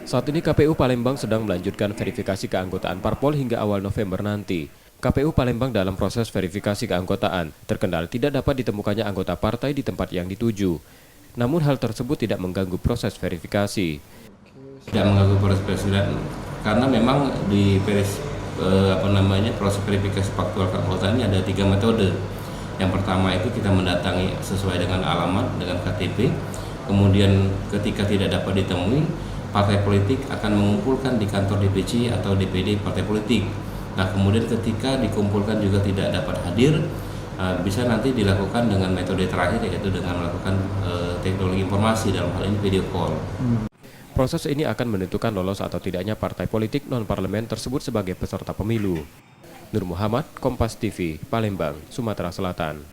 Saat ini KPU Palembang sedang melanjutkan verifikasi keanggotaan parpol hingga awal November nanti. KPU Palembang dalam proses verifikasi keanggotaan, terkendala tidak dapat ditemukannya anggota partai di tempat yang dituju. Namun hal tersebut tidak mengganggu proses verifikasi. Tidak mengganggu proses verifikasi karena memang di proses verifikasi faktual keanggotaan ini ada 3 metode. Yang pertama itu kita mendatangi sesuai dengan alamat, dengan KTP. Kemudian ketika tidak dapat ditemui, partai politik akan mengumpulkan di kantor DPC atau DPD partai politik. Nah, kemudian ketika dikumpulkan juga tidak dapat hadir, bisa nanti dilakukan dengan metode terakhir, yaitu dengan melakukan teknologi informasi, dalam hal ini video call. Proses ini akan menentukan lolos atau tidaknya partai politik non-parlemen tersebut sebagai peserta pemilu. Nur Muhammad, Kompas TV, Palembang, Sumatera Selatan.